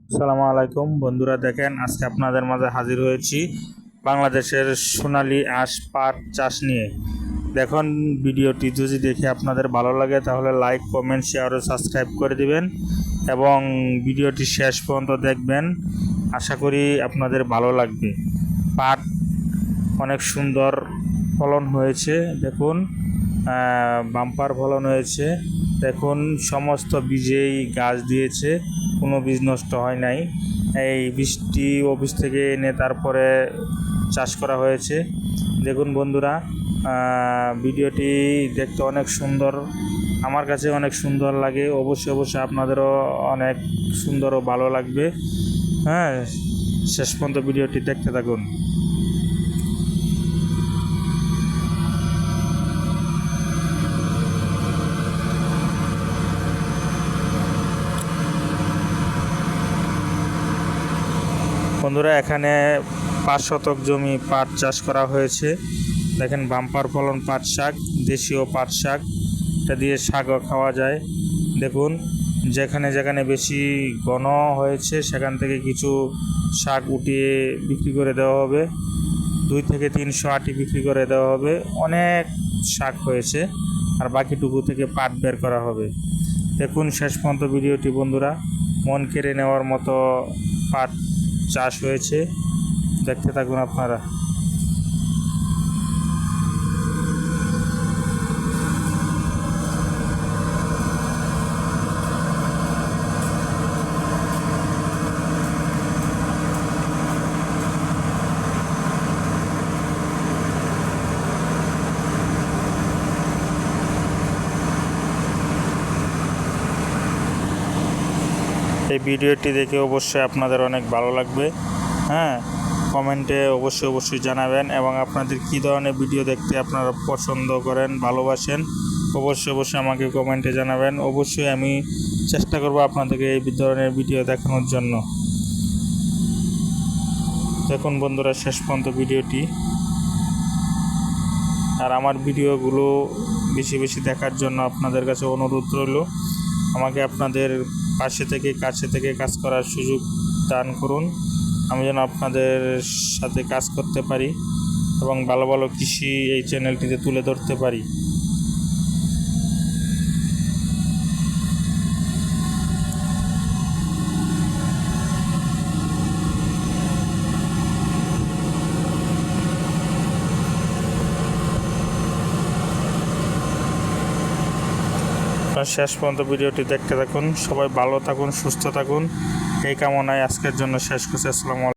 আসসালামু আলাইকুম বন্ধুরা, দেখেন আজকে আপনাদের মাঝে হাজির হয়েছি বাংলাদেশের সোনালী আঁশ পাট চাষ নিয়ে। দেখুন, ভিডিওটি যদি দেখে আপনাদের ভালো লাগে তাহলে লাইক, কমেন্ট, শেয়ার ও সাবস্ক্রাইব করে দিবেন এবং ভিডিওটি শেষ পর্যন্ত দেখবেন। আশা করি আপনাদের ভালো লাগবে। পাট অনেক সুন্দর ফলন হয়েছে, দেখুন বাম্পার ফলন হয়েছে। দেখুন সমস্ত বীজেই গাছ দিয়েছে, কোনো বীজ নষ্ট হয় নাই। এই বীজটি অফিস থেকে এনে তারপরে চাষ করা হয়েছে। দেখুন বন্ধুরা, ভিডিওটি দেখতে অনেক সুন্দর, আমার কাছে অনেক সুন্দর লাগে। অবশ্যই আপনাদেরও অনেক সুন্দর ও ভালো লাগবে। হ্যাঁ, শেষ পর্যন্ত ভিডিওটি দেখতে থাকুন। বন্ধুরা, এখানে 5 শতক জমি পাট চাষ করা হয়েছে। দেখেন বাম্পার ফলন পাট শাক, দেশীয় পাট শাক, এটা দিয়ে শাকও খাওয়া যায়। দেখুন যেখানে যেখানে বেশি ঘন হয়েছে সেখান থেকে কিছু শাক উঠিয়ে বিক্রি করে দেওয়া হবে। 2 থেকে 300 আটি বিক্রি করে দেওয়া হবে। অনেক শাক হয়েছে, আর বাকিটুকু থেকে পাট বের করা হবে। দেখুন শেষ পর্যন্ত ভিডিওটি বন্ধুরা, মন কেড়ে নেওয়ার মতো পাট চাষ হয়েছে, দেখতে থাকুন আপনারা। এই ভিডিওটি দেখে অবশ্যই আপনাদের অনেক ভালো লাগবে। হ্যাঁ, কমেন্টে অবশ্যই জানাবেন এবং আপনাদের কী ধরনের ভিডিও দেখতে আপনারা পছন্দ করেন, ভালোবাসেন, অবশ্যই আমাকে কমেন্টে জানাবেন। অবশ্যই আমি চেষ্টা করব আপনাদেরকে এই ধরনের ভিডিও দেখানোর জন্য। দেখুন বন্ধুরা শেষ পর্যন্ত ভিডিওটি, আর আমার ভিডিওগুলো বেশি দেখার জন্য আপনাদের কাছে অনুরোধ রইল। আমাকে আপনাদের পাশে থেকে কাছে থেকে কাজ করার সুযোগ দান করুন, আমি যেন আপনাদের সাথে কাজ করতে পারি এবং ভালো কৃষি এই চ্যানেলটিতে তুলে ধরতে পারি। শেষ পর্যন্ত ভিডিওটি দেখতে থাকুন। সবাই ভালো থাকুন, সুস্থ থাকুন, এই কামনায় আজকের জন্য শেষ করছি। আসসালামু আলাইকুম।